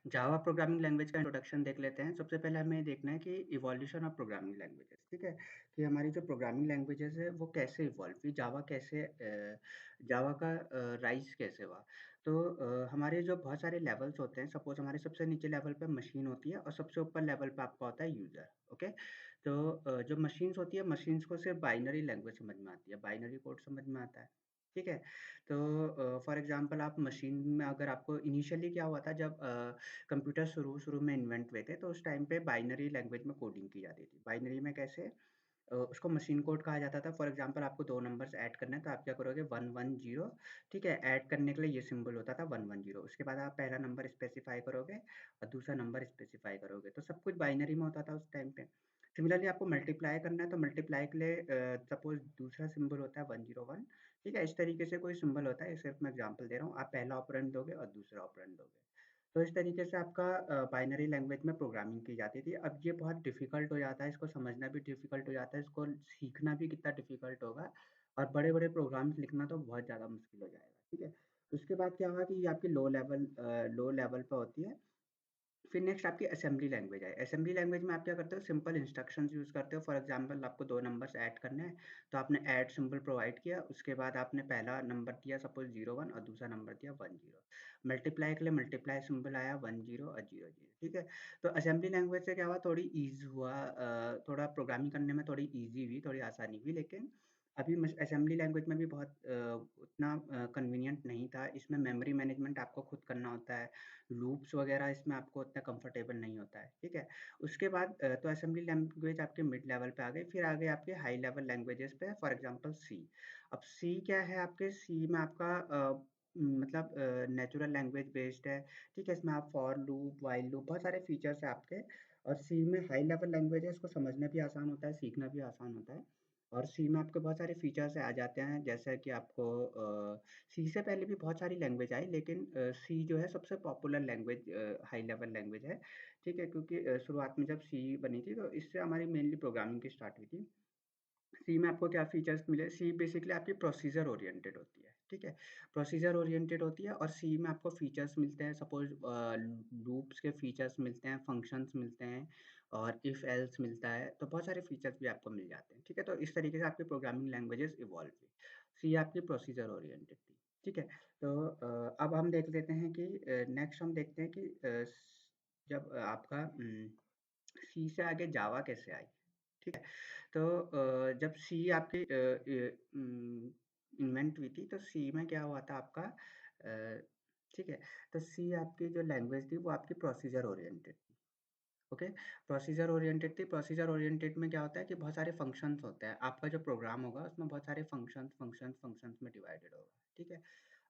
Java programming language का introduction देख लेते हैं। सबसे पहले हमें ये देखना है कि इवोल्यूशन ऑफ प्रोग्रामिंग लैंग्वेजेस, ठीक है? कि हमारी जो प्रोग्रामिंग लैंग्वेजेस है वो कैसे इवॉल्व हुई, जावा का राइज़ कैसे हुआ? तो हमारे जो बहुत सारे लेवल्स होते हैं, सपोज़ हमारे सबसे नीचे लेवल पे मशीन होती है और सबसे ऊपर लेवल पे आपका होता है यूज़र, ओके? तो जो मशीन्स होती है, मशीन्स को सिर्फ़ बाइनरी लैंग्वेज समझ में आती है, बाइनरी कोड समझ में आता है, ठीक है? तो फॉर एग्ज़ाम्पल आप मशीन में अगर आपको इनिशियली क्या हुआ था जब कंप्यूटर शुरू-शुरू में इन्वेंट हुए थे, तो उस टाइम पे बाइनरी लैंग्वेज में कोडिंग की जाती थी। बाइनरी में कैसे? उसको मशीन कोड कहा जाता था। फॉर एग्ज़ाम्पल आपको 2 नंबर्स ऐड करने हैं, तो आप क्या करोगे 110 ठीक है? ऐड करने के लिए ये सिंबल होता था 110 उसके बाद आप पहला नंबर स्पेसिफ़ाई करोगे और दूसरा नंबर स्पेसिफ़ाई करोगे। तो सब कुछ बाइनरी में होता था उस टाइम पे। सिमिलरली आपको मल्टीप्लाई करना है, तो मल्टीप्लाई के लिए सपोज़ दूसरा सिंबल होता है 101 ठीक है? इस तरीके से कोई सिंबल होता है, ये सिर्फ़ मैं एग्ज़ाम्पल दे रहा हूँ। आप पहला ऑपरेंड दोगे और दूसरा ऑपरेंड दोगे। तो इस तरीके से आपका बाइनरी लैंग्वेज में प्रोग्रामिंग की जाती थी। अब ये बहुत डिफ़िकल्ट हो जाता है, इसको समझना भी डिफ़िकल्ट हो जाता है, इसको सीखना भी कितना डिफ़िकल्ट होगा और बड़े-बड़े प्रोग्राम्स लिखना तो बहुत ज़्यादा मुश्किल हो जाएगा, ठीक है? उसके बाद क्या होगा कि ये आपकी लो लेवल पे होती है। फिर नेक्स्ट आपकी असेंबली लैंग्वेज है। असेंबली लैंग्वेज में आप क्या करते हो सिंपल इंस्ट्रक्शंस यूज़ करते हो। फॉर एग्ज़ाम्पल आपको 2 नंबर्स ऐड करने हैं, तो आपने ऐड सिंबल प्रोवाइड किया, उसके बाद आपने पहला नंबर दिया सपोज़ 01 और दूसरा नंबर दिया 10। मल्टीप्लाई के लिए मल्टीप्लाई सिंबल आया 10 और 00 ठीक है? तो असेंबली लैंग्वेज से क्या हुआ थोड़ी ईज़ हुआ थोड़ा प्रोग्रामिंग करने में थोड़ी ईज़ी हुई, थोड़ी आसानी हुई लेकिन अभी मस असेंबली लैंग्वेज में भी बहुत उतना कन्वीनिएंट नहीं था। इसमें मेमोरी मैनेजमेंट आपको खुद करना होता है। लूप्स वगैरह इसमें आपको उतना कंफर्टेबल नहीं होता है, ठीक है? उसके बाद तो असेंबली लैंग्वेज आपके मिड लेवल पे आ गई, फिर आ गए आपके हाई लेवल लैंग्वेजेस पे फॉर एग्ज़ाम्पल सी। अब सी क्या है आपके सी में आपका मतलब नेचुरल लैंग्वेज बेस्ड है, ठीक है? इसमें आप फॉर लूप, व्हाइल लूप बहुत सारे फीचर्स हैं आपके और सी में हाई लेवल लैंग्वेज है, इसको समझना भी आसान होता है, सीखना भी आसान होता है। और सी में आपके बहुत सारे फीचर्स आ जाते हैं जैसे कि आपको सी से पहले भी बहुत सारी लैंग्वेज आई लेकिन सी जो है सबसे popular language high level language है, ठीक है? क्योंकि शुरुआत में जब सी बनी थी तो इससे हमारी मेनली प्रोग्रामिंग की स्टार्ट हुई थी। सी में आपको क्या फीचर्स मिले, सी बेसिकली आपकी प्रोसीजर ओरिएंटेड होती है, ठीक है? प्रोसीजर ओरिएंटेड होती है और सी में आपको फीचर्स मिलते हैं सपोज़ लूप्स के फीचर्स मिलते हैं, फंक्शंस मिलते हैं और इफ एल्स मिलता है, तो बहुत सारे फीचर्स भी आपको मिल जाते हैं, ठीक है? तो इस तरीके से आपकी प्रोग्रामिंग लैंग्वेजेज़ इवॉल्व हुई। सी आपकी प्रोसीजर ओरिएंटेड थी, ठीक है? तो अब हम देख लेते हैं कि नेक्स्ट हम देखते हैं कि जब आपका सी से आगे जावा कैसे आई, ठीक है? तो जब सी आपकी इन्वेंट हुई थी, तो सी में क्या हुआ था आपका ठीक है? तो सी आपकी जो लैंग्वेज थी, वो आपकी प्रोसीजर ओरिएंटेड थी, ओके? प्रोसीजर ओरिएंटेड थी, प्रोसीजर ओरिएंटेड में क्या होता है कि बहुत सारे फंक्शंस होते हैं। आपका जो प्रोग्राम होगा, उसमें बहुत सारे फंक्शंस में डिवाइडेड होगा, ठीक है?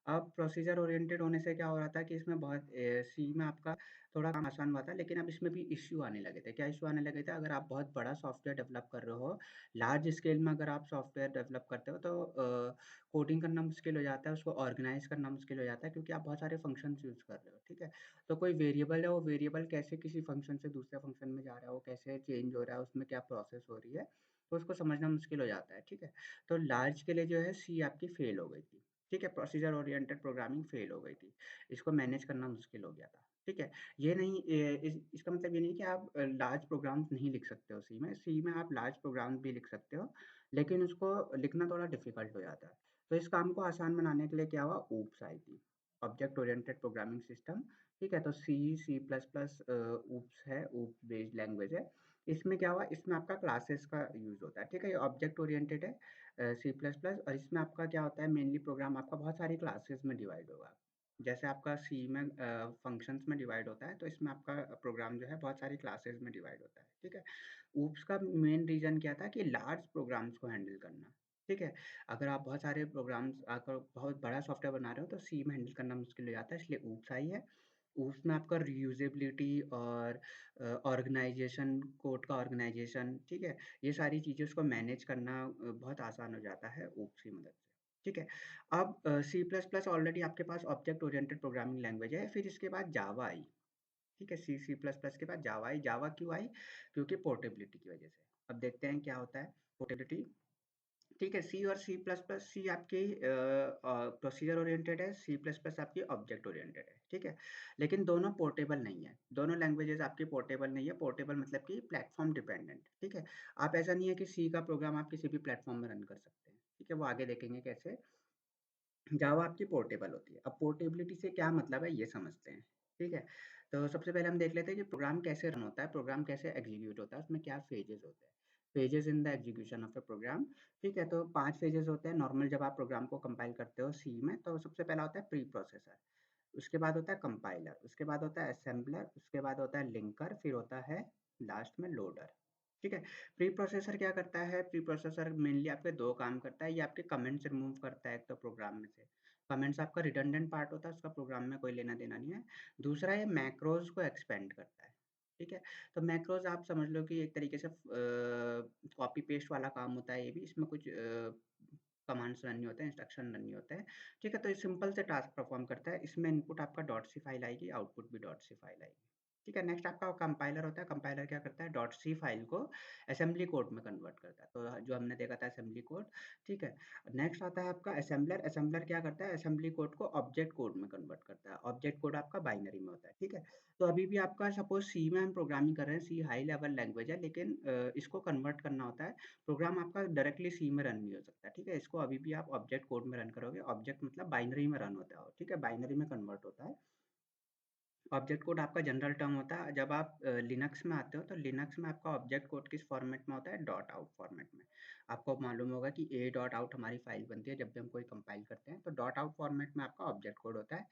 अब प्रोसीजर ओरिएंटेड होने से क्या हो रहा था कि इसमें बहुत सी में आपका थोड़ा काम आसान हुआ था, लेकिन अब इसमें भी इश्यू आने लगे थे। क्या इश्यू आने लगे थे? अगर आप बहुत बड़ा सॉफ्टवेयर डेवलप कर रहे हो, लार्ज स्केल में अगर आप सॉफ्टवेयर डेवलप करते हो तो कोडिंग करना मुश्किल हो जाता है, उसको ऑर्गेनाइज़ करना मुश्किल हो जाता है क्योंकि आप बहुत सारे फंक्शंस यूज़ कर रहे हो, ठीक है? तो कोई वेरिएबल है, वो वेरिएबल कैसे किसी फंक्शन से दूसरे फंक्शन में जा रहा है, वो कैसे चेंज हो रहा है, उसमें क्या प्रोसेस हो रही है, तो उसको समझना मुश्किल हो जाता है, ठीक है? तो लार्ज के लिए जो है सी आपकी फेल हो गई थी। ठीक है, प्रोसीजर ओरिएंटेड प्रोग्रामिंग फेल हो गई थी। इसको मैनेज करना मुश्किल हो गया था, ठीक है? ये नहीं इसका मतलब ये नहीं कि आप लार्ज प्रोग्राम्स नहीं लिख सकते हो सी में। सी में आप लार्ज प्रोग्राम्स भी लिख सकते हो, लेकिन उसको लिखना थोड़ा डिफ़िकल्ट हो जाता है। तो इस काम को आसान बनाने के लिए क्या हुआ, ओप्स आई थी, ऑब्जेक्ट ओरिएंटेड प्रोग्रामिंग सिस्टम, ठीक है? तो सी प्लस प्लस ओप्स है, ओप्स बेस्ड लैंग्वेज है। इसमें क्या हुआ, इसमें आपका क्लासेस का यूज़ होता है, ठीक है? ये ऑब्जेक्ट ओरिएंटेड है सी प्लस प्लस और इसमें आपका क्या होता है मेनली प्रोग्राम आपका बहुत सारी क्लासेस में डिवाइड होगा। जैसे आपका सी में फंक्शंस में डिवाइड होता है, तो इसमें आपका प्रोग्राम जो है बहुत सारी क्लासेस में डिवाइड होता है, ठीक है? ऊप्स का मेन रीज़न क्या था कि लार्ज प्रोग्राम्स को हैंडल करना, ठीक है? अगर आप बहुत सारे प्रोग्राम्स अगर बहुत बड़ा सॉफ्टवेयर बना रहे हो, तो सी में हैंडल करना मुश्किल हो जाता है, इसलिए ऊप्स आई है। ऊप्स में आपका रीयूज़ेबिलिटी और ऑर्गनाइज़ेशन कोड का ऑर्गनाइज़ेशन, ठीक है? ये सारी चीज़ें उसको मैनेज करना बहुत आसान हो जाता है ओप्स की मदद से, ठीक है? अब सी प्लस प्लस ऑलरेडी आपके पास ऑब्जेक्ट ओरिएंटेड प्रोग्रामिंग लैंग्वेज है, फिर इसके बाद जावा आई, ठीक है? सी प्लस प्लस के बाद जावा आई, जावा क्यों आई? क्योंकि पोर्टेबिलिटी की वजह से। अब देखते हैं क्या होता है पोर्टेबिलिटी ठीक है, सी और सी प्लस प्लस, सी आपकी प्रोसीजर ओरिएंटेड है, सी प्लस प्लस आपकी ऑब्जेक्ट ओरिएंटेड है, ठीक है? लेकिन दोनों पोर्टेबल नहीं है, दोनों लैंग्वेजेज़ आपकी पोर्टेबल नहीं है, पोर्टेबल मतलब कि प्लेटफ़ॉर्म डिपेंडेंट, ठीक है? आप ऐसा नहीं है कि सी का प्रोग्राम आप किसी भी प्लेटफ़ॉर्म में रन कर सकते हैं, ठीक है? वो आगे देखेंगे कैसे। जावा आपकी पोर्टेबल होती है। अब पोर्टेबिलिटी से क्या मतलब है ये समझते हैं, ठीक है? तो सबसे पहले हम देख लेते हैं कि प्रोग्राम कैसे रन होता है, प्रोग्राम कैसे एग्ज़ीक्यूट होता है, उसमें क्या फ़ेजेज़ होते हैं। Phases in the execution of a program, ठीक है? तो 5 फ़ेजेज़ होते हैं नॉर्मल जब आप प्रोग्राम को कंपाइल करते हो सी में, तो सबसे पहला होता है प्री प्रोसेसर, उसके बाद होता है कंपाइलर, उसके बाद होता है असेंबलर, उसके बाद होता है लिंकर, फिर होता है लास्ट में लोडर, ठीक है? प्री प्रोसेसर क्या करता है? प्री प्रोसेसर मेनली आपके 2 काम करता है, ये आपके कमेंट्स रिमूव करता है एक तो प्रोग्राम में से। कमेंट्स आपका रिडंडेंट पार्ट होता है, उसका प्रोग्राम में कोई लेना-देना नहीं है। दूसरा ये मैक्रोज़ को एक्सपेंड करता है, ठीक है? तो मैक्रोज़ आप समझ लो कि एक तरीके से कॉपी पेस्ट वाला काम होता है ये भी, इसमें कुछ कमांड्स रन नहीं होते हैं, इंस्ट्रक्शन रन नहीं होते हैं, ठीक है? तो ये सिंपल से टास्क परफ़ॉर्म करता है, इसमें इनपुट आपका डॉट सी फाइल आएगी, आउटपुट भी डॉट सी फाइल आएगी। ठीक है, नेक्स्ट आपका कंपाइलर होता है, कंपाइलर क्या करता है डॉट सी फाइल को असेंबली कोड में कन्वर्ट करता है, तो जो हमने देखा था असेंबली कोड, ठीक है। नेक्स्ट आता है आपका असेंबलर, असेंबलर क्या करता है असेंबली कोड को ऑब्जेक्ट कोड में कन्वर्ट करता है, ऑब्जेक्ट कोड आपका बाइनरी में होता है, ठीक है। तो अभी भी आपका सपोज़ सी में हम प्रोग्रामिंग कर रहे हैं, सी हाई लेवल लैंग्वेज है, लेकिन इसको कन्वर्ट करना होता है, प्रोग्राम आपका डायरेक्टली सी में रन नहीं हो सकता, ठीक है। इसको अभी भी आप ऑब्जेक्ट कोड में रन करोगे, ऑब्जेक्ट मतलब बाइनरी में रन होता है, ठीक है, बाइनरी में कन्वर्ट होता है। ऑब्जेक्ट कोड आपका जनरल टर्म होता है। जब आप लिनक्स में आते हो तो लिनक्स में आपका ऑब्जेक्ट कोड किस फॉर्मेट में होता है? डॉट आउट फॉर्मेट में। आपको मालूम होगा कि ए डॉट आउट हमारी फाइल बनती है जब भी हम कोई कंपाइल करते हैं, तो डॉट आउट फॉर्मेट में आपका ऑब्जेक्ट कोड होता है।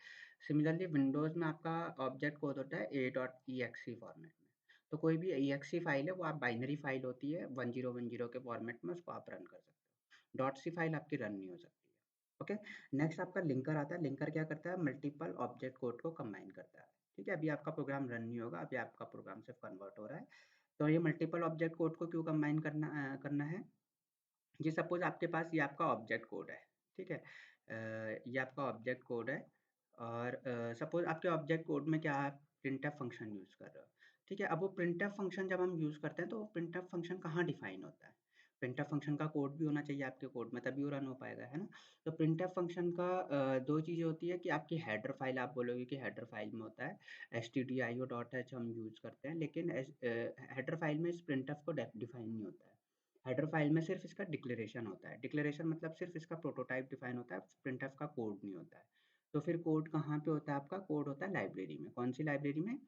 सिमिलरली विंडोज़ में आपका ऑब्जेक्ट कोड होता है ए डॉट ईएक्सई फॉर्मेट में। तो कोई भी ईएक्सई फाइल है वो आप बाइनरी फाइल होती है 1010 के फॉर्मेट में उसको आप रन कर सकते हो। डॉट सी फाइल आपकी रन नहीं हो सकती है। ओके, नेक्स्ट आपका लिंकर आता है। लिंकर क्या करता है? मल्टीपल ऑब्जेक्ट कोड को कंबाइन करता है। ठीक है, अभी आपका प्रोग्राम रन नहीं होगा, अभी आपका प्रोग्राम सिर्फ कन्वर्ट हो रहा है। तो ये मल्टीपल ऑब्जेक्ट कोड को क्यों कंबाइन करना है? जी सपोज़ आपके पास ये आपका ऑब्जेक्ट कोड है, ठीक है? ये आपका ऑब्जेक्ट कोड है और सपोज़ आपके ऑब्जेक्ट कोड में क्या आप प्रिंटफ फंक्शन यूज़ कर रहे हो, ठीक है? अब वो प्रिंटफ फंक्शन जब हम यूज़ करते हैं तो वो प्रिंटफ फंक्शन कहाँ डिफ़ाइन होता है? प्रिंटफ फंक्शन का कोड भी होना चाहिए आपके कोड में तभी वो रन हो पाएगा, है ना? तो प्रिंटफ फंक्शन का 2 चीज़ें होती है कि आपकी हेडर फ़ाइल आप बोलोगे कि हेडर फ़ाइल में होता है, stdio.h हम यूज़ करते हैं लेकिन हेडर फ़ाइल में इस प्रिंटफ को डिफ़ाइन नहीं होता है। हेडर फाइल में सिर्फ़ इसका डिक्लेरेशन होता है। डिक्लेरेशन मतलब सिर्फ़ इसका प्रोटोटाइप डिफ़ाइन होता है, प्रिंटफ का कोड नहीं होता है। तो फिर कोड कहाँ पे होता है आपका? कोड होता है लाइब्रेरी में। कौन-सी लाइब्रेरी में?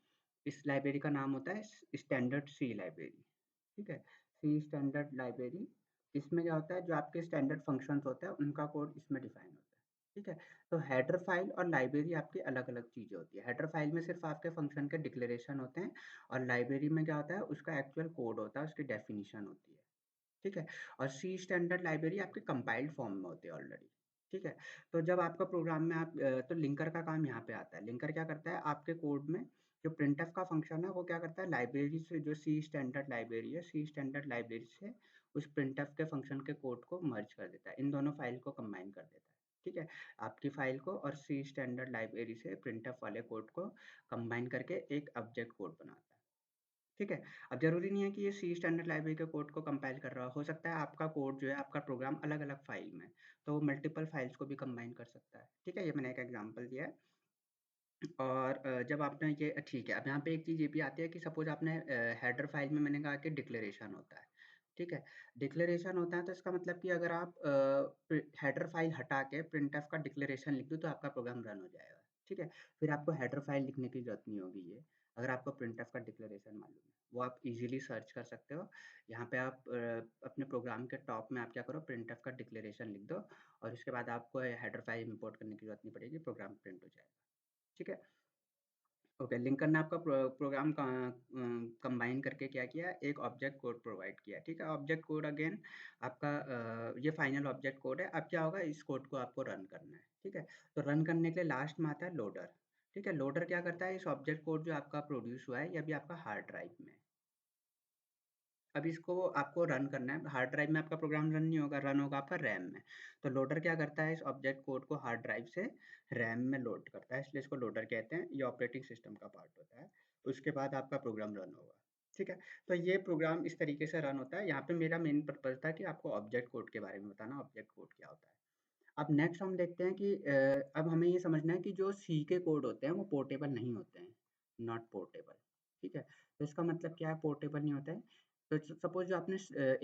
इस लाइब्रेरी का नाम होता है स्टैंडर्ड सी लाइब्रेरी, ठीक है? सी स्टैंडर्ड लाइब्रेरी, इसमें क्या होता है जो आपके स्टैंडर्ड फंक्शंस होते हैं उनका कोड इसमें डिफ़ाइन होता है, ठीक है? तो हेडर फाइल और लाइब्रेरी आपकी अलग-अलग चीज़ें होती है। हेडर फाइल में सिर्फ़ आपके फंक्शन के डिक्लेरेशन होते हैं और लाइब्रेरी में क्या होता है उसका एक्चुअल कोड होता है, उसकी डेफिनिशन होती है। ठीक है? और सी स्टैंडर्ड लाइब्रेरी आपके कंपाइल्ड फॉर्म में होती है ऑलरेडी, ठीक है? तो जब आपका प्रोग्राम में आप तो लिंकर का काम यहाँ पे आता है। लिंकर क्या करता है आपके कोड में जो प्रिंटफ का फंक्शन है वो क्या करता है लाइब्रेरी से जो सी स्टैंडर्ड लाइब्रेरी है, सी स्टैंडर्ड लाइब्रेरी से उस प्रिंटफ के फंक्शन के कोड को मर्ज कर देता है। इन दोनों फाइल को कंबाइन कर देता है, ठीक है? आपकी फाइल को और सी स्टैंडर्ड लाइब्रेरी से प्रिंटफ वाले कोड को कंबाइन करके एक ऑब्जेक्ट कोड बनाता है। ठीक है? अब ज़रूरी नहीं है कि ये सी स्टैंडर्ड लाइब्रेरी के कोड को कंपाइल कर रहा हो सकता है आपका कोड जो है, आपका प्रोग्राम अलग-अलग फ़ाइल में है, तो वो मल्टीपल फ़ाइल्स को भी कंबाइन कर सकता है। ठीक है? ये मैंने एक एग्ज़ाम्पल दिया है और जब आपने ये ठीक है, अब यहाँ पे एक चीज़ ये भी आती है कि सपोज़ आपने हेडर फ़ाइल में मैंने कहा कि डिक्लेरेशन होता है, ठीक है? डिक्लेरेशन होता है तो इसका मतलब कि अगर आप हेडर फ़ाइल हटा के प्रिंटफ का डिक्लेरेशन लिख दो तो आपका प्रोग्राम रन हो जाएगा, ठीक है? फिर आपको हेडर फ़ाइल लिखने की ज़रूरत नहीं होगी ये, अगर आपको प्रिंटफ का डिक्लेरेशन मालूम है। वो आप ईज़िली सर्च कर सकते हो। यहाँ पे आप अपने प्रोग्राम के टॉप में आप क्या करो प्रिंटफ का डिक्लेरेशन लिख दो और उसके बाद आपको हेडर फ़ाइल इम्पोर्ट करने की ज़रूरत नहीं पड़ेगी, प्रोग्राम प्रिंट हो जाएगा, ठीक है? ओके, लिंकन ने आपका प्रोग्राम का कंबाइन करके क्या किया, एक ऑब्जेक्ट कोड प्रोवाइड किया, ठीक है? ऑब्जेक्ट कोड अगेन आपका ये फाइनल ऑब्जेक्ट कोड है। अब क्या होगा, इस कोड को आपको रन करना है, ठीक है? तो रन करने के लिए लास्ट में आता है लोडर, ठीक है? लोडर क्या करता है, इस ऑब्जेक्ट कोड जो आपका प्रोड्यूस हुआ है, ये अभी आपका हार्ड ड्राइव में है। अब इसको आपको रन करना है, हार्ड ड्राइव में आपका प्रोग्राम रन नहीं होगा, रन होगा आपका रैम में। तो लोडर क्या करता है, इस ऑब्जेक्ट कोड को हार्ड ड्राइव से रैम में लोड करता है, इसलिए इसको लोडर कहते हैं, ये ऑपरेटिंग सिस्टम का पार्ट होता है। उसके बाद आपका प्रोग्राम रन होगा। ठीक है? तो ये प्रोग्राम इस तरीके से रन होता है। यहाँ पे मेरा मेन पर्पज़ था कि आपको ऑब्जेक्ट कोड के बारे में बताना, ऑब्जेक्ट कोड क्या होता है। अब नेक्स्ट हम देखते हैं कि अब हमें ये समझना है कि जो सी के कोड होते हैं वो पोर्टेबल नहीं होते हैं, नॉट पोर्टेबल, ठीक है? तो इसका मतलब क्या है पोर्टेबल नहीं होता है? तो सपोज़ जो आपने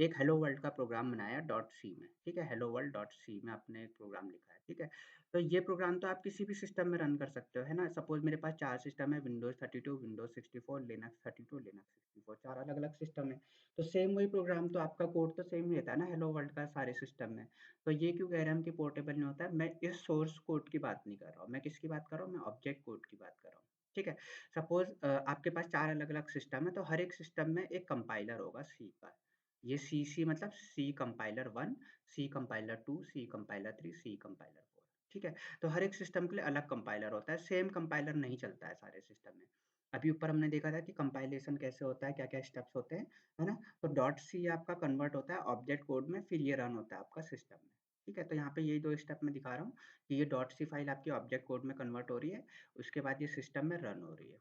एक हेलो वर्ल्ड का प्रोग्राम बनाया डॉट सी में, ठीक है? हेलो वर्ल्ड डॉट सी में आपने एक प्रोग्राम लिखा है, ठीक है? तो ये प्रोग्राम तो आप किसी भी सिस्टम में रन कर सकते हो, है ना? सपोज़ मेरे पास 4 सिस्टम है विंडोज़ 32, विंडोज़ 64, लिनक्स 32, लिनक्स 64 4 अलग-अलग सिस्टम है। तो सेम वही प्रोग्राम तो आपका कोड तो सेम ही रहता है ना हेलो वर्ल्ड का सारे सिस्टम में। तो ये क्यों कह रहे हैं हम कि पोर्टेबल नहीं होता है? मैं इस सोर्स कोड की बात नहीं कर रहा हूँ, मैं किसकी बात कर रहा हूँ? मैं ऑब्जेक्ट कोड की बात कर रहा हूँ, ठीक है? सपोज़ आपके पास 4 अलग-अलग सिस्टम है, तो हर एक सिस्टम में एक कंपाइलर होगा सी का। ये सी मतलब C compiler 1, C compiler 2, C compiler 3, C compiler 4, ठीक है? तो हर एक सिस्टम के लिए अलग कंपाइलर होता है, सेम कंपाइलर नहीं चलता है सारे सिस्टम में। अभी ऊपर हमने देखा था कि कंपाइलेशन कैसे होता है, क्या-क्या स्टेप्स होते हैं, है ना? तो डॉट सी आपका कन्वर्ट होता है ऑब्जेक्ट कोड में, फिर ये रन होता है आपका सिस्टम में। ठीक है? तो यहाँ पे यही 2 स्टेप मैं दिखा रहा हूँ कि ये डॉट सी फाइल आपकी ऑब्जेक्ट कोड में कन्वर्ट हो रही है, उसके बाद ये सिस्टम में रन हो रही है।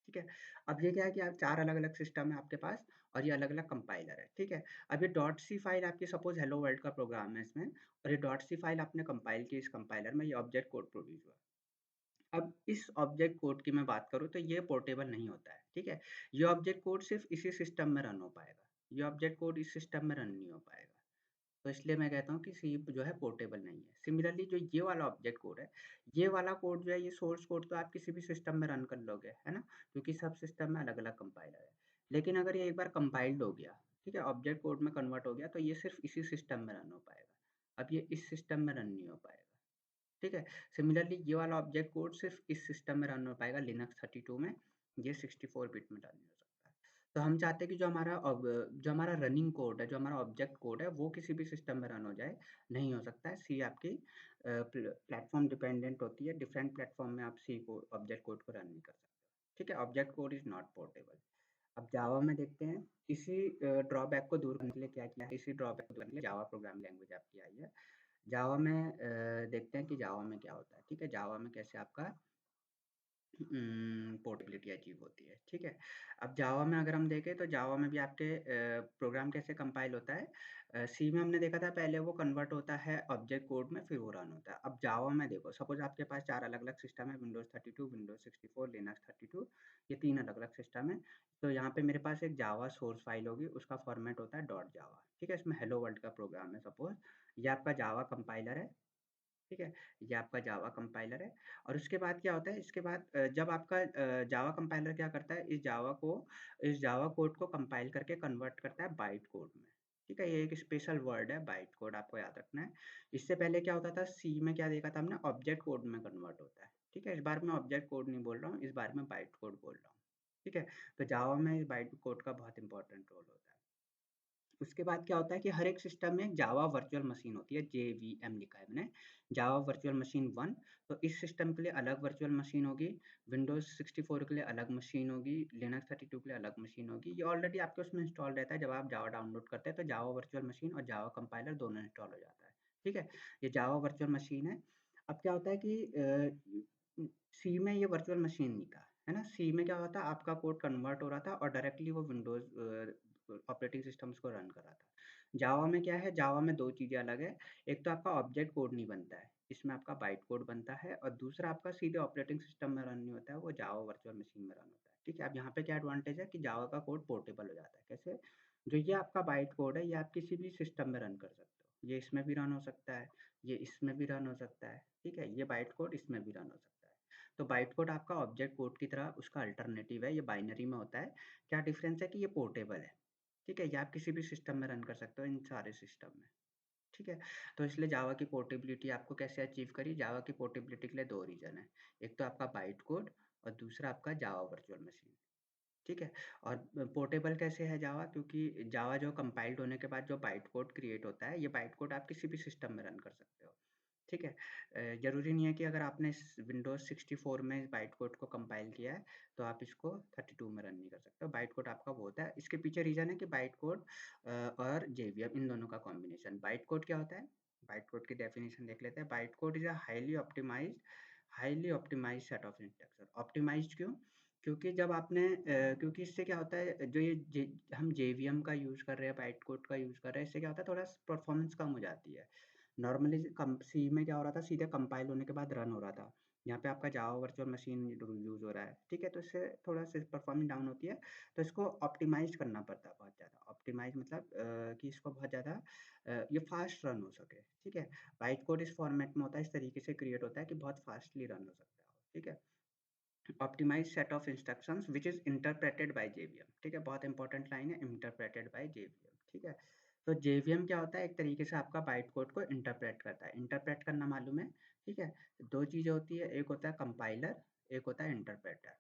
ठीक है? अब ये क्या है कि आप 4 अलग-अलग सिस्टम है आपके पास और ये अलग-अलग कंपाइलर है। ठीक है? अब ये डॉट सी फाइल आपकी सपोज़ हेलो वर्ल्ड का प्रोग्राम है इसमें और ये डॉट सी फाइल आपने कंपाइल की इस कंपाइलर में, ये ऑब्जेक्ट कोड प्रोड्यूस हुआ। अब इस ऑब्जेक्ट कोड की मैं बात करूँ तो ये पोर्टेबल नहीं होता है, ठीक है? ये ऑब्जेक्ट कोड सिर्फ़ इसी सिस्टम में रन हो पाएगा। ये ऑब्जेक्ट कोड इस सिस्टम में रन नहीं हो पाएगा। तो इसलिए मैं कहता हूँ कि सी जो है पोर्टेबल नहीं है। सिमिलरली जो ये वाला ऑब्जेक्ट कोड है, ये वाला कोड जो है ये सोर्स कोड तो आप किसी भी सिस्टम में रन कर लोगे, है ना? क्योंकि सब सिस्टम में अलग-अलग कंपाइलर है। लेकिन अगर ये एक बार कंपाइल्ड हो गया, ठीक है? ऑब्जेक्ट कोड में कन्वर्ट हो गया तो ये सिर्फ़ इसी सिस्टम में रन हो पाएगा। अब ये इस सिस्टम में रन नहीं हो पाएगा। ठीक है? सिमिलरली ये वाला ऑब्जेक्ट कोड सिर्फ़ इस सिस्टम में रन हो पाएगा लिनक्स 32 में, ये 64 बिट में रन नहीं हो सकता है। तो हम चाहते हैं कि जो हमारा रनिंग कोड है, जो हमारा ऑब्जेक्ट कोड है, वो किसी भी सिस्टम में रन हो जाए, नहीं हो सकता है। सी आपकी प्लेटफ़ॉर्म डिपेंडेंट होती है, डिफरेंट प्लेटफ़ॉर्म में आप सी को ऑब्जेक्ट कोड को रन नहीं कर सकते। ठीक है? Object code is not portable. अब जावा में देखते हैं, इसी ड्रॉबैक को दूर करने के लिए क्या किया है, इसी ड्रॉबैक को दूर करने के लिए जावा प्रोग्रामिंग लैंग्वेज आपकी आई है। जावा में देखते हैं कि जावा में क्या होता है, ठीक है? जावा में कैसे आपका पोर्टेबिलिटी अचीव होती है, ठीक है? अब जावा में अगर हम देखें तो जावा में भी आपके प्रोग्राम कैसे कंपाइल होता है सी में हमने देखा था पहले वो कन्वर्ट होता है ऑब्जेक्ट कोड में फिर वो रन होता है। अब जावा में देखो सपोज़ आपके पास 4 अलग-अलग सिस्टम है विंडोज़ 32, विंडोज़ 64, लिनक्स 32 ये 3 अलग-अलग सिस्टम है। तो यहाँ पे मेरे पास एक जावा सोर्स फाइल होगी उसका फॉर्मेट होता है डॉट जावा, ठीक है? इसमें हेलो वर्ल्ड का प्रोग्राम है सपोज़ ये आपका जावा कंपाइलर है ठीक है? ये आपका जावा कंपाइलर है और उसके बाद क्या होता है इसके बाद जब आपका जावा कंपाइलर क्या करता है इस जावा कोड को कंपाइल करके कन्वर्ट करता है बाइट कोड में, ठीक है? ये एक स्पेशल वर्ड है बाइट कोड आपको याद रखना है। इससे पहले क्या होता था सी में क्या देखा था हमने ऑब्जेक्ट कोड में कन्वर्ट होता है, ठीक है? इस बार मैं ऑब्जेक्ट कोड नहीं बोल रहा हूँ, इस बार मैं बाइट कोड बोल रहा हूँ, ठीक है? तो जावा में इस बाइट कोड का बहुत इंपॉर्टेंट रोल होता है। उसके बाद क्या होता है कि हर एक सिस्टम में जावा वर्चुअल मशीन होती है, जेवीएम लिखा है मैंने, जावा वर्चुअल मशीन 1 तो इस सिस्टम के लिए अलग वर्चुअल मशीन होगी, विंडोज़ 64 के लिए अलग मशीन होगी, लिनक्स 32 के लिए अलग मशीन होगी। ये ऑलरेडी आपके उसमें इंस्टॉल रहता है, जब आप जावा डाउनलोड करते हैं तो जावा वर्चुअल मशीन और जावा कंपाइलर दोनों इंस्टॉल हो जाता है, ठीक है? ये जावा वर्चुअल मशीन है। अब क्या होता है कि सी में ये वर्चुअल मशीन नहीं था, है ना? सी में क्या हुआ था आपका कोड कन्वर्ट हो रहा था और डायरेक्टली वो विंडोज़ ऑपरेटिंग सिस्टम्स को रन कर रहा था। जावा में क्या है, जावा में 2 चीज़ें अलग है। एक तो आपका ऑब्जेक्ट कोड नहीं बनता है, इसमें आपका बाइट कोड बनता है और दूसरा आपका सीधे ऑपरेटिंग सिस्टम में रन नहीं होता है, वो जावा वर्चुअल मशीन में रन होता है। ठीक है? अब यहाँ पे क्या एडवांटेज है कि जावा का कोड पोर्टेबल हो जाता है। कैसे? जो ये आपका बाइट कोड है, ये आप किसी भी सिस्टम में रन कर सकते हो। ये इसमें भी रन हो सकता है, ये इसमें भी रन हो सकता है। ठीक है? ये बाइट कोड इसमें भी रन हो सकता है। तो बाइट कोड आपका ऑब्जेक्ट कोड की तरह उसका अल्टरनेटिव है, ये बाइनरी में होता है। क्या डिफरेंस है कि ये पोर्टेबल है। ठीक है? ये आप किसी भी सिस्टम में रन कर सकते हो इन सारे सिस्टम में, ठीक है? तो इसलिए जावा की पोर्टेबिलिटी आपको कैसे अचीव करी? जावा की पोर्टेबिलिटी के लिए 2 रीज़न है। एक तो आपका बाइट कोड और दूसरा आपका जावा वर्चुअल मशीन, ठीक है? और पोर्टेबल कैसे है जावा? क्योंकि जावा जो कंपाइल्ड होने के बाद जो बाइट कोड क्रिएट होता है, ये बाइट कोड आप किसी भी सिस्टम में रन कर सकते हो, ठीक है? ज़रूरी नहीं है कि अगर आपने स विंडोज़ 64 में इस बाइट कोड को कंपाइल किया है, तो आप इसको 32 में रन नहीं कर सकते हो। बाइट कोड आपका वो होता है। इसके पीछे रीज़न है कि बाइट कोड और जेवीएम इन दोनों का कॉम्बिनेशन। बाइट कोड क्या होता है? बाइट कोड की डेफिनिशन देख लेते हैं। Byte code is a highly optimised set of instruction. Optimised क्यों? क्योंकि जब आपने क्योंकि इससे क्या होता है जो ये जे हम जेवीएम का यूज़ कर रहे हैं, बाइट कोड का यूज़ कर रहे हैं, इससे क्या होता है थोड़ा परफ़ॉर्मेंस कम हो जाती है। नॉर्मली कम सी में क्या हो रहा था सीधे कंपाइल होने के बाद रन हो रहा था। यहाँ पे आपका जावा वर्चुअल मशीन यूज़ हो रहा है, ठीक है? तो इससे थोड़ा-सा परफ़ॉर्मेंस डाउन होती है, तो इसको ऑप्टिमाइज़ करना पड़ता है बहुत ज़्यादा। ऑप्टिमाइज़ मतलब कि इसको बहुत ज़्यादा ये फ़ास्ट रन हो सके, ठीक है? बाइट कोड इस फ़ॉर्मेट में होता है, इस तरीके से क्रिएट होता है कि बहुत फ़ास्टली रन हो सकता है, ठीक है? Optimise set of instructions which is interpreted bye JVM, ठीक है? बहुत इंपॉर्टेंट लाइन है इंटरप्रेटेड बाय जेवीएम, ठीक है? तो जेवीएम क्या होता है एक तरीके से आपका बाइट कोड को इंटरप्रेट करता है। इंटरप्रेट करना मालूम है, ठीक है? 2 चीज़ें होती है, एक होता है कंपाइलर, एक होता है इंटरप्रेटर।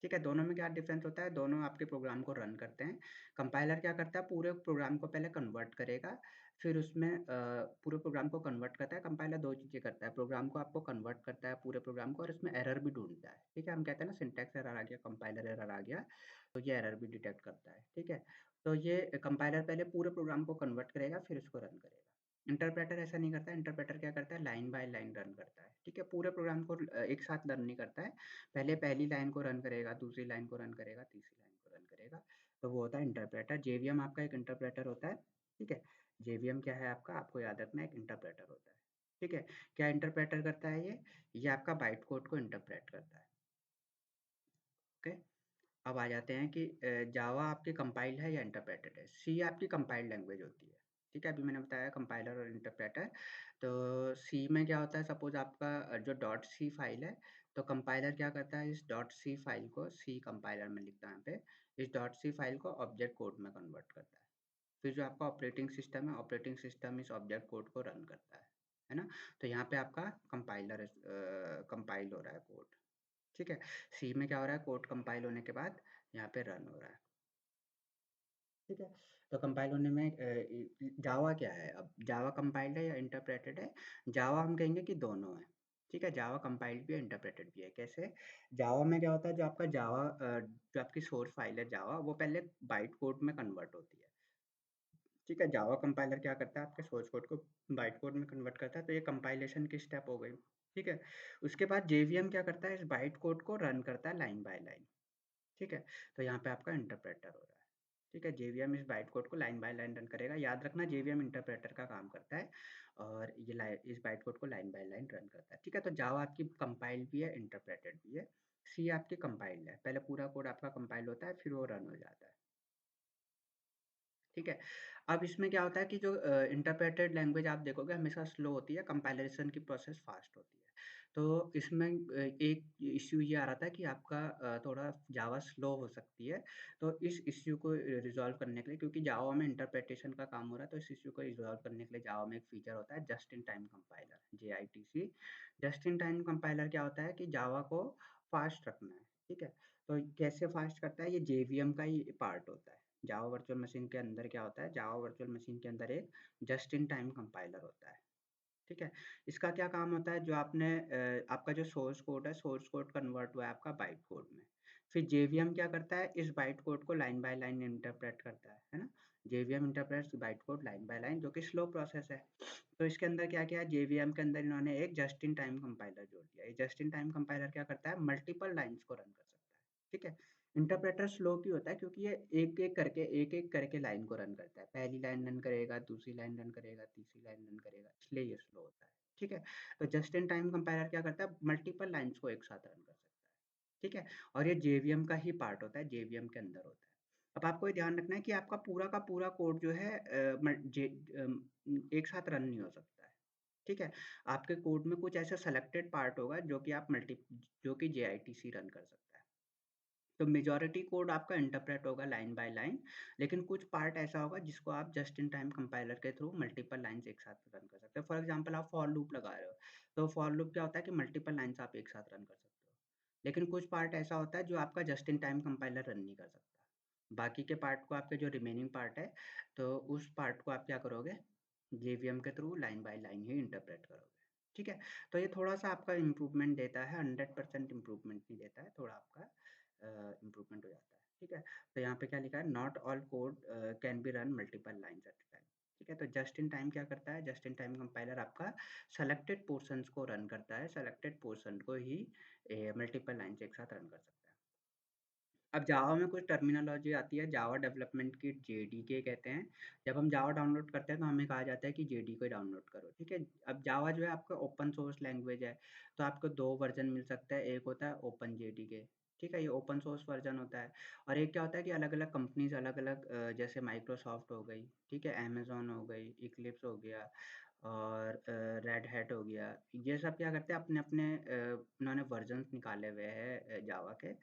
ठीक है, दोनों में क्या डिफ़रेंस होता है, दोनों आपके प्रोग्राम को रन करते हैं। कंपाइलर क्या करता है, पूरे प्रोग्राम को पहले कन्वर्ट करेगा, फिर उसमें पूरे प्रोग्राम को कन्वर्ट करता है। कंपाइलर 2 चीज़ें करता है, प्रोग्राम को आपको कन्वर्ट करता है पूरे प्रोग्राम को और इसमें एरर भी ढूँढता है, ठीक है? हम कहते हैं ना सिंटैक्स एरर आ गया, कंपाइलर एरर आ गया, तो ये एरर भी डिटेक्ट करता है, ठीक है? तो ये कंपाइलर पहले पूरे प्रोग्राम को कन्वर्ट करेगा, फिर उसको रन करेगा। इंटरप्रेटर ऐसा नहीं करता, इंटरप्रेटर क्या करता है, लाइन बाय लाइन रन करता है, ठीक है? पूरे प्रोग्राम को एक साथ रन नहीं करता है, पहले पहली लाइन को रन करेगा, दूसरी लाइन को रन करेगा, तीसरी लाइन को रन करेगा, तो वो होता है इंटरप्रेटर। जेवीएम आपका एक इंटरप्रेटर होता है, ठीक है? जेवीएम क्या है आपका, आपको याद रखना है एक इंटरप्रेटर होता है, ठीक है? क्या इंटरप्रेटर करता है ये? ये आपका बाइट कोड को इंटरप्रेट करता है, ओके? अब आ जाते हैं कि जावा आपकी कंपाइल्ड है या इंटरप्रेटेड है? सी आपकी कंपाइल्ड लैंग्वेज होती है, ठीक है? अभी मैंने बताया कंपाइलर और इंटरप्रेटर, तो सी में क्या होता है सपोज़ आपका जो डॉट सी फाइल है, तो कंपाइलर क्या करता है इस डॉट सी फाइल को सी कंपाइलर में लिखता है यहाँ पे, इस डॉट सी फाइल को ऑब्जेक्ट कोड में कन्वर्ट करता है। फिर जो आपका ऑपरेटिंग सिस्टम है, ऑपरेटिंग सिस्टम इस ऑब्जेक्ट कोड को रन करता है ना? तो यहाँ पे आपका कंपाइलर कंपाइल हो रहा है कोड। ठीक है? सी में क्या हो रहा है कोड कंपाइल होने के बाद यहाँ पे रन हो रहा है, ठीक है? तो कंपाइल होने में जावा क्या है अब जावा कंपाइल्ड है या इंटरप्रेटेड है? जावा हम कहेंगे कि दोनों है, ठीक है? जावा कंपाइल्ड भी है, इंटरप्रेटेड भी है, कैसे? जावा में क्या होता है जो आपका जावा जो आपकी सोर्स फाइल है जावा वो पहले बाइट कोड में कन्वर्ट होती है, ठीक है? जावा कंपाइलर क्या करता है आपके सोर्स कोड को बाइट कोड में कन्वर्ट करता है, तो ये कंपाइलेशन की स्टेप हो गई, ठीक है? उसके बाद जेवीएम क्या करता है इस बाइट कोड को रन करता है लाइन बाय लाइन। ठीक है? तो यहाँ पे आपका इंटरप्रेटर हो रहा है। ठीक है? जेवीएम इस बाइट कोड को लाइन बाय लाइन रन करेगा। याद रखना जेवीएम इंटरप्रेटर का काम करता है और ये लाइ इस बाइट कोड को लाइन बाय लाइन रन करता है। ठीक है? तो जावा आपकी कंपाइल्ड भी है, इंटरप्रेटेड भी है। सी आपकी कंपाइल्ड है। पहले पूरा कोड आपका कंपाइल होता है, फिर वो रन हो जाता है। ठीक है? अब इसमें क्या होता है कि जो इंटरप्रेटेड लैंग्वेज आप देखोगे हमेशा स्लो होती है, कंपाइलेशन की प्रोसेस फास्ट होती है। तो इसमें एक इश्यू ये आ रहा था कि आपका थोड़ा जावा स्लो हो सकती है, तो इस इश्यू को रिज़ॉल्व करने के लिए क्योंकि जावा में इंटरप्रिटेशन का काम हो रहा है, तो इस इश्यू को रिज़ॉल्व करने के लिए जावा में एक फीचर होता है just in time compiler, JITC। Just in time compiler क्या होता है कि जावा को फास्ट रखना है, ठीक है? तो कैसे फास्ट करता है, ये जेवीएम का ही पार्ट होता है। जावा वर्चुअल मशीन के अंदर क्या होता है, जावा वर्चुअल मशीन के अंदर एक जस्ट इन टाइम कंपाइलर होता है, ठीक है? इसका क्या काम होता है जो आपने आपका जो सोर्स कोड है, सोर्स कोड कन्वर्ट हुआ है आपका बाइट कोड में। फिर जेवीएम क्या करता है, इस बाइट कोड को लाइन बाय लाइन इंटरप्रेट करता है ना? JVM interprets byte code line by line जो कि स्लो प्रोसेस है। तो इसके अंदर क्या किया है, जेवीएम के अंदर इन्होंने एक जस्ट इन टाइम कंपाइलर जोड़ दिया। ये जस्ट इन टाइम कंपाइलर क्या करता है, मल्टीपल लाइन्स को रन कर सकता है, ठीक है? इंटरप्रेटर स्लो क्यों होता है? क्योंकि ये एक-एक करके लाइन को रन करता है। पहली लाइन रन करेगा, दूसरी लाइन रन करेगा, तीसरी लाइन रन करेगा, इसलिए ये स्लो होता है, ठीक है? तो जस्ट इन टाइम कंपाइलर क्या करता है, मल्टीपल लाइन्स को एक साथ रन कर सकता है, ठीक है? और ये जेवीएम का ही पार्ट होता है, जेवीएम के अंदर होता है। अब आपको ये ध्यान रखना है कि आपका पूरा का पूरा कोड जो है एक साथ रन नहीं हो सकता है, ठीक है? आपके कोड में कुछ ऐसा सेलेक्टेड पार्ट होगा जो कि JITC रन कर सकता है। तो मेजॉरिटी कोड आपका इंटरप्रेट होगा लाइन बाय लाइन, लेकिन कुछ पार्ट ऐसा होगा जिसको आप जस्ट इन टाइम कंपाइलर के थ्रू मल्टीपल लाइन्स एक साथ रन कर सकते हो। फॉर एग्ज़ाम्पल आप फॉर लूप लगा रहे हो, तो फॉर लूप क्या होता है कि मल्टीपल लाइन्स आप एक साथ रन कर सकते हो। लेकिन कुछ पार्ट ऐसा होता है जो आपका just in time compiler run नहीं कर सकता। बाकी के पार्ट को आपके जो रिमेनिंग पार्ट है, तो उस पार्ट को आप क्या करोगे, जेवीएम के through line by line he interpret करोगे। ठीक है? तो ये थोड़ा-सा आपका इम्प्रूवमेंट देता है, 100% इम्प्रूवमेंट नहीं देता है, थोड़ा आपका इम्प्रूवमेंट हो जाता है। ठीक है? तो यहाँ पे क्या लिखा है, not all code can be run multiple lines at a time. ठीक है? तो जस्ट इन टाइम क्या करता है, जस्ट इन टाइम कंपाइलर आपका सेलेक्टेड पोर्शंस को रन करता है, सेलेक्टेड पोर्शन को ही मल्टीपल लाइन्स एक साथ रन कर सकता है। अब जावा में कुछ टर्मिनोलॉजी आती है, जावा डेवलपमेंट किट जेडीके कहते हैं। जब हम जावा डाउनलोड करते हैं तो हमें कहा जाता है कि जेडी को डाउनलोड करो, ठीक है। अब जावा जो है आपका ओपन सोर्स लैंग्वेज है, तो आपको दो वर्जन मिल सकता है। एक होता है ओपन जेडीके, ठीक है, ये ओपन सोर्स वर्जन होता है। और एक क्या होता है कि अलग अलग कंपनीज अलग अलग जैसे माइक्रोसॉफ्ट हो गई, ठीक है, अमेजोन हो गई, इक्लिप्स हो गया, और रेड हैट हो गया, ये सब क्या करते हैं अपने अपने उन्होंने वर्जन्स निकाले हुए हैं जावा के।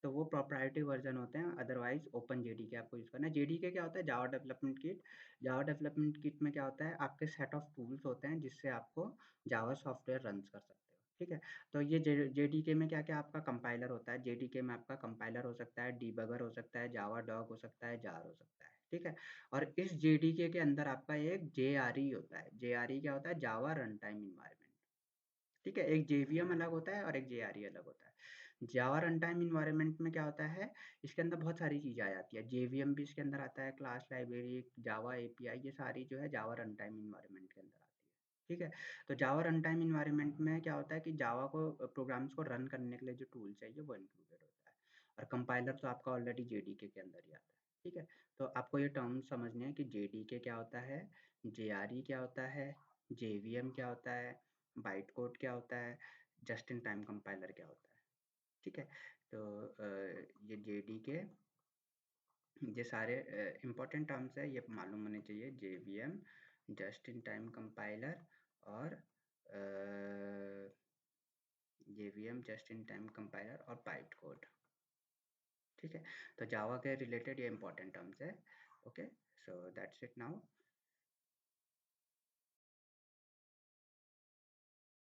तो वो प्रोप्राइटरी वर्जन होते हैं, अदरवाइज ओपन जेडीके आपको यूज़ करना है। जेडीके क्या होता है? Java development kit. Java development kit में क्या होता है, आपके सेट ऑफ टूल्स होते हैं जिससे आपको जावा सॉफ्टवेयर रन कर सकते हो, ठीक है। तो ये जेडीके में क्या क्या आपका कंपाइलर होता है, जेडीके में आपका कंपाइलर हो सकता है, डीबगर हो सकता है, जावा डॉग हो सकता है, जार हो सकता है, ठीक है। और इस जेडीके के अंदर आपका एक जेआरई होता है। जेआरई क्या होता है? जावा रन टाइम इन्वायरमेंट, ठीक है। एक जेवीएम अलग होता है और एक जेआरई अलग होता है। जावा रन टाइम इन्वायरमेंट में क्या होता है, इसके अंदर बहुत सारी चीज़ें आ जाती है। जेवीएम भी इसके अंदर आता है, क्लास लाइब्रेरी, जावा एपीआई, ये सारी जो है जावा रन टाइम इन्वायरमेंट के अंदर आती है, ठीक है। तो जावा रन टाइम इन्वायरमेंट में क्या होता है कि जावा को प्रोग्राम्स को रन करने के लिए जो टूल चाहिए वो इंक्लूडेड होता है। और कंपाइलर तो आपका ऑलरेडी जेडीके के अंदर ही आता है, ठीक है। तो आपको ये टर्म समझने हैं कि जेडीके क्या होता है, जेआरई क्या होता है, जेवीएम क्या होता है, बाइट कोड क्या होता है, जस्ट इन टाइम कंपाइलर क्या होता है, ठीक है। तो ये जेडीके, ये सारे इम्पोर्टेंट टर्म्स है, ये मालूम होने चाहिए। JVM, just in time compiler, और JVM, just in time compiler, और बाइट कोड, ठीक है। तो जावा के रिलेटेड ये इम्पोर्टेंट टर्म्स है। Okay, so that's it now.